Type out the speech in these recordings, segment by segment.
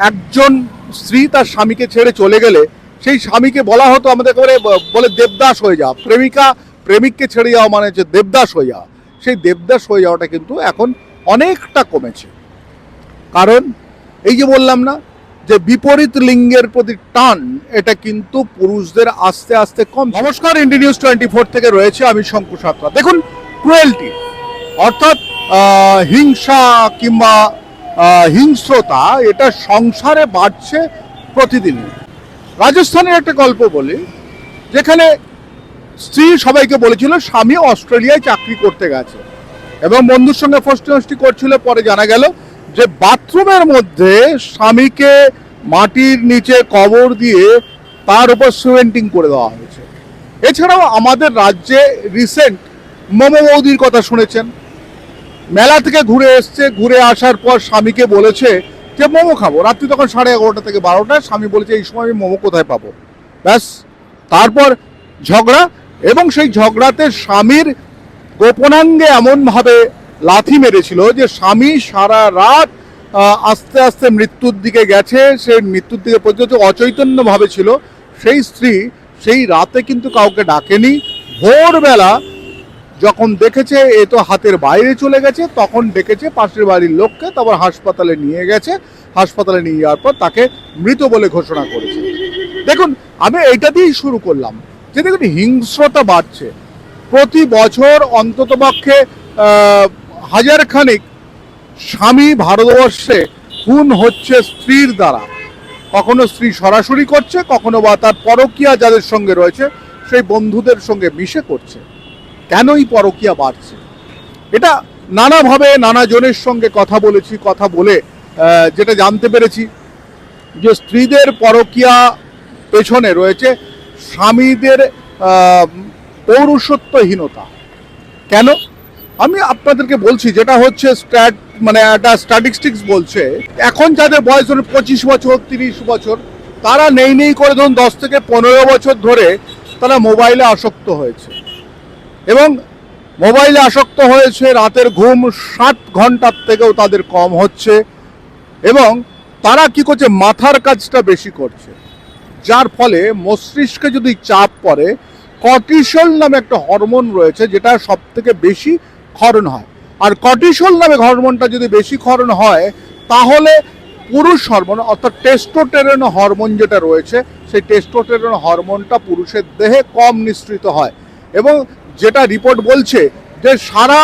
একজন স্ত্রী তার স্বামীকে ছেড়ে চলে গেলে সেই স্বামীকে বলা হতো আমাদের করে বলে দেবদাস হয়ে যাওয়া, প্রেমিকা প্রেমিককে ছেড়ে যাওয়া মানে হচ্ছে দেবদাস হয়ে যাওয়া। সেই দেবদাস হয়ে যাওয়াটা কিন্তু এখন অনেকটা কমেছে। কারণ এই যে বললাম না যে বিপরীত লিঙ্গের প্রতি টান, এটা কিন্তু পুরুষদের আস্তে আস্তে কম। নমস্কার, ইন্ডি নিউজ 24 থেকে রয়েছে আমি শঙ্কু সাঁতরা। দেখুন, ক্রুয়েলটি অর্থাৎ হিংসা কিংবা হিংস্রতা এটা সংসারে বাড়ছে প্রতিদিনই। রাজস্থানের একটা গল্প বলি, যেখানে স্ত্রী সবাইকে বলেছিল স্বামী অস্ট্রেলিয়ায় চাকরি করতে গেছে এবং বন্ধুর সঙ্গে ফষ্টি করছিল। পরে জানা গেল যে বাথরুমের মধ্যে স্বামীকে মাটির নিচে কবর দিয়ে তার উপর সিমেন্টিং করে দেওয়া হয়েছে। এছাড়াও আমাদের রাজ্যে রিসেন্ট মোমো বৌদির কথা শুনেছেন। মেলা থেকে ঘুরে এসছে, ঘুরে আসার পর স্বামীকে বলেছে যে মোমো খাবো। রাত্রি তখন 11:30 থেকে 12টা। স্বামী বলেছে এই সময় আমি মোমো কোথায় পাবো। ব্যাস, তারপর ঝগড়া, এবং সেই ঝগড়াতে স্বামীর গোপনাঙ্গে এমনভাবে লাথি মেরেছিল যে স্বামী সারা রাত আস্তে আস্তে মৃত্যুর দিকে গেছে। সে মৃত্যুর দিকে পর্যন্ত অচৈতন্যভাবে ছিল। সেই স্ত্রী সেই রাতে কিন্তু কাউকে ডাকেনি। ভোরবেলা যখন দেখেছে এ তো হাতের বাইরে চলে গেছে, তখন ডেকেছে পাশের বাড়ির লোককে, তারপর হাসপাতালে নিয়ে গেছে। হাসপাতালে নিয়ে যাওয়ার পর তাকে মৃত বলে ঘোষণা করেছে। দেখুন, আমি এইটা দিয়েই শুরু করলাম যে দেখুন, হিংস্রতা বাড়ছে প্রতি বছর। অন্ততপক্ষে হাজারখানিক স্বামী ভারতবর্ষে খুন হচ্ছে স্ত্রীর দ্বারা। কখনো স্ত্রী সরাসরি করছে, কখনো বা তার পরকীয়া যাদের সঙ্গে রয়েছে সেই বন্ধুদের সঙ্গে মিশে করছে। কেনই পরকীয়া বাড়ছে? এটা নানাভাবে নানা জনের সঙ্গে কথা বলেছি, কথা বলে যেটা জানতে পেরেছি যে স্ত্রীদের পরকীয়া পেছনে রয়েছে স্বামীদের পৌরুষত্বহীনতা। কেন? আমি আপনাদেরকে বলছি, যেটা হচ্ছে মানে একটা স্ট্যাটিস্টিক্স বলছে এখন যাদের বয়স ধরুন 25 বছর 30 বছর, তারা নেই করে ধরুন 10 থেকে 15 বছর ধরে তারা মোবাইলে আসক্ত হয়েছে। এবং মোবাইলে আসক্ত হয়েছে, রাতের ঘুম 7 ঘন্টার থেকেও তাদের কম হচ্ছে। এবং তারা কি করছে, মাথার কাজটা বেশি করছে, যার ফলে মস্তিষ্কে যদি চাপ পড়ে, কর্টিসল নামে একটা হরমোন রয়েছে যেটা সব থেকে বেশি ক্ষরণ হয়। আর কর্টিসল নামে হরমোনটা যদি বেশি ক্ষরণ হয়, তাহলে পুরুষ হরমোন অর্থাৎ টেস্টোস্টেরন হরমোন যেটা রয়েছে, সেই টেস্টোস্টেরন হরমোনটা পুরুষের দেহে কম নিঃসৃত হয়। এবং যেটা রিপোর্ট বলছে যে সারা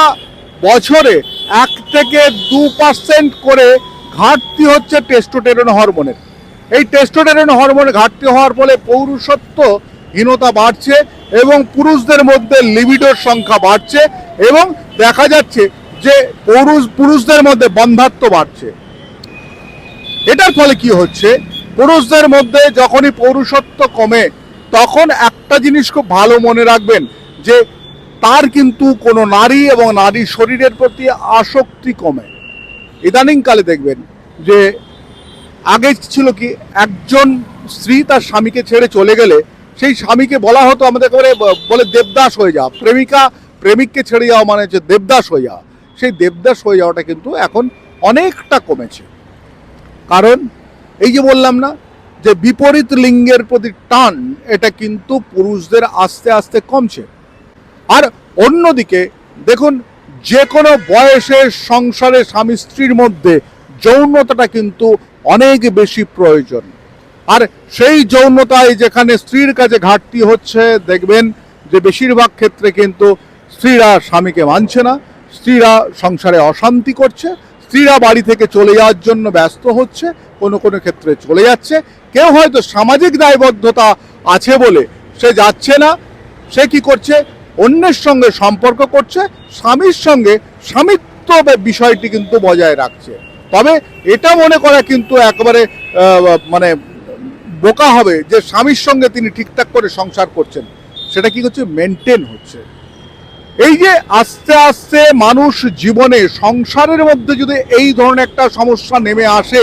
বছরে 1 থেকে 2% করে ঘাটতি হচ্ছে টেস্টোস্টেরন হরমোনের। এই টেস্টোস্টেরন হরমোনের ঘাটতি হওয়ার ফলে পৌরুষত্বহীনতা বাড়ছে এবং পুরুষদের মধ্যে লিবিডোর সংখ্যা বাড়ছে এবং দেখা যাচ্ছে যে পুরুষদের মধ্যে বন্ধ্যাত্ব বাড়ছে। এটার ফলে কি হচ্ছে, পুরুষদের মধ্যে যখনই পৌরুষত্ব কমে, তখন একটা জিনিস খুব ভালো মনে রাখবেন যে তার কিন্তু কোনো নারী এবং নারীর শরীরের প্রতি আসক্তি কমে। ইদানিংকালে দেখবেন যে আগে ছিল কি, একজন স্ত্রী তার স্বামীকে ছেড়ে চলে গেলে সেই স্বামীকে বলা হতো আমাদের করে বলে দেবদাস হয়ে যাওয়া, প্রেমিকা প্রেমিককে ছেড়ে যাওয়া মানে হচ্ছে দেবদাস হয়ে যাওয়া। সেই দেবদাস হয়ে যাওয়াটা কিন্তু এখন অনেকটা কমেছে। কারণ এই যে বললাম না যে বিপরীত লিঙ্গের প্রতি টান, এটা কিন্তু পুরুষদের আস্তে আস্তে কমছে। আর অন্যদিকে দেখুন, যে কোনো বয়সের সংসারে স্বামী স্ত্রীর মধ্যে যৌনতাটা কিন্তু অনেক বেশি প্রয়োজন। আর সেই যৌনতায় যেখানে স্ত্রীর কাছে ঘাটতি হচ্ছে, দেখবেন যে বেশিরভাগ ক্ষেত্রে কিন্তু স্ত্রীরা স্বামীকে মানছে না, স্ত্রীরা সংসারে অশান্তি করছে, স্ত্রীরা বাড়ি থেকে চলে যাওয়ার জন্য ব্যস্ত হচ্ছে, কোনো কোনো ক্ষেত্রে চলে যাচ্ছে। কেউ হয়তো সামাজিক দায়বদ্ধতা আছে বলে সে যাচ্ছে না, সে কি করছে, অন্যের সঙ্গে সম্পর্ক করছে, স্বামীর সঙ্গে স্বামিত্ব বিষয়টি কিন্তু বজায় রাখছে। তবে এটা মনে করা কিন্তু একেবারে মানে বোকা হবে যে স্বামীর সঙ্গে তিনি ঠিকঠাক করে সংসার করছেন। সেটা কি হচ্ছে, মেনটেন হচ্ছে। এই যে আস্তে আস্তে মানুষ জীবনে সংসারের মধ্যে যদি এই ধরনের একটা সমস্যা নেমে আসে,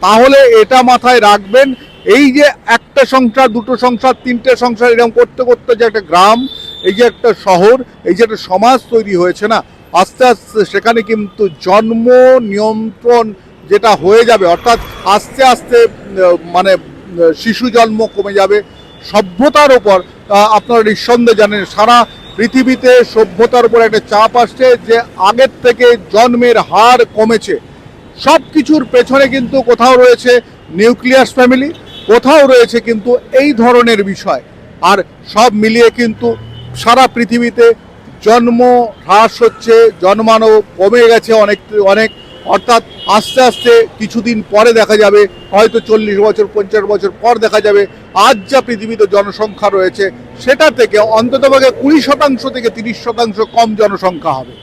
তাহলে এটা মাথায় রাখবেন, এই যে একটা সংসার, দুটো সংসার, 3টে সংসার এরকম করতে করতে যে একটা গ্রাম, এই যে একটা শহর, এই যে একটা সমাজ তৈরি হয়েছে না, আস্তে আস্তে সেখানে কিন্তু জন্ম নিয়ন্ত্রণ যেটা হয়ে যাবে, অর্থাৎ আস্তে আস্তে মানে শিশু জন্ম কমে যাবে। সভ্যতার ওপর আপনারা নিঃসন্দেহে জানেন সারা পৃথিবীতে সভ্যতার উপর একটা চাপ আসছে যে আগের থেকে জন্মের হার কমেছে। সব কিছুর পেছনে কিন্তু কোথাও রয়েছে নিউক্লিয়াস ফ্যামিলি, কোথাও রয়েছে কিন্তু এই ধরনের বিষয়। আর সব মিলিয়ে কিন্তু সারা পৃথিবীতে জন্ম হ্রাস হচ্ছে, জন্মানো কমে গেছে অনেক অনেক। অর্থাৎ আস্তে আস্তে কিছুদিন পরে দেখা যাবে, হয়তো 40 বছর 50 বছর পর দেখা যাবে আজ যা পৃথিবীতে জনসংখ্যা রয়েছে সেটা থেকে অন্ততপক্ষে 20% থেকে 30% কম জনসংখ্যা হবে।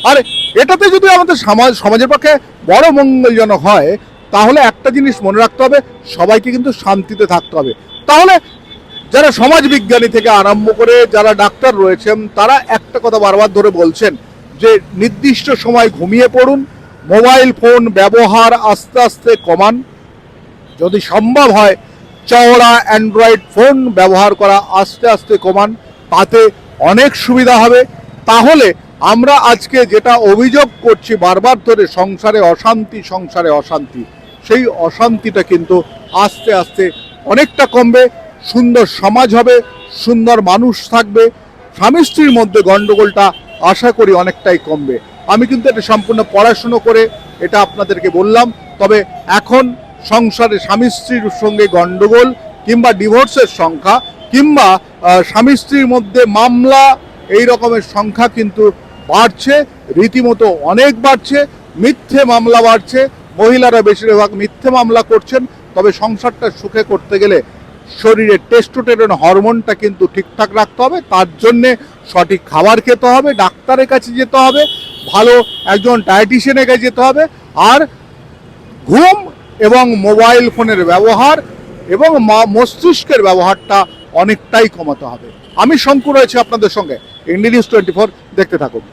আর এটাতে যদি আমাদের সমাজের পক্ষে বড় মঙ্গলজনক হয়, তাহলে একটা জিনিস মনে রাখতে হবে, সবাইকে কিন্তু শান্তিতে থাকতে হবে। তাহলে যারা সমাজবিজ্ঞানী থেকে আরম্ভ করে যারা ডাক্তার রয়েছেন তারা একটা কথা বারবার ধরে বলছেন যে নির্দিষ্ট সময় ঘুমিয়ে পড়ুন, মোবাইল ফোন ব্যবহার আস্তে আস্তে কমান, যদি সম্ভব হয় চওড়া অ্যান্ড্রয়েড ফোন ব্যবহার করা আস্তে আস্তে কমান, তাতে অনেক সুবিধা হবে। তাহলে আমরা আজকে যেটা অভিযোগ করছি বারবার ধরে, সংসারে অশান্তি সংসারে অশান্তি, সেই অশান্তিটা কিন্তু আস্তে আস্তে অনেকটা কমবে, সুন্দর সমাজ হবে, সুন্দর মানুষ থাকবে, স্বামী স্ত্রীর মধ্যে গণ্ডগোলটা আশা করি অনেকটাই কমবে। আমি কিন্তু এটা সম্পূর্ণ পড়াশুনো করে এটা আপনাদেরকে বললাম। তবে এখন সংসারে স্বামী স্ত্রীর সঙ্গে গণ্ডগোল কিংবা ডিভোর্সের সংখ্যা কিংবা স্বামী স্ত্রীর মধ্যে মামলা এই রকমের সংখ্যা কিন্তু বাড়ছে, রীতিমতো অনেক বাড়ছে। মিথ্যে মামলা বাড়ছে, মহিলারা বেশিরভাগ মিথ্যে মামলা করছেন। তবে সংসারটা সুখে করতে গেলে শরীরে টেস্টোস্টেরন হরমোনটা কিন্তু ঠিকঠাক রাখতে হবে, তার জন্যে সঠিক খাবার খেতে হবে, ডাক্তারের কাছে যেতে হবে, ভালো একজন ডায়েটিশিয়ানের কাছে যেতে হবে, আর ঘুম এবং মোবাইল ফোনের ব্যবহার এবং মস্তিষ্কের ব্যবহারটা অনেকটাই কমাতে হবে। আমি শঙ্কু রয়েছে আপনাদের সঙ্গে, ইন্ডিয়া নিউজ 24, দেখতে থাকুন।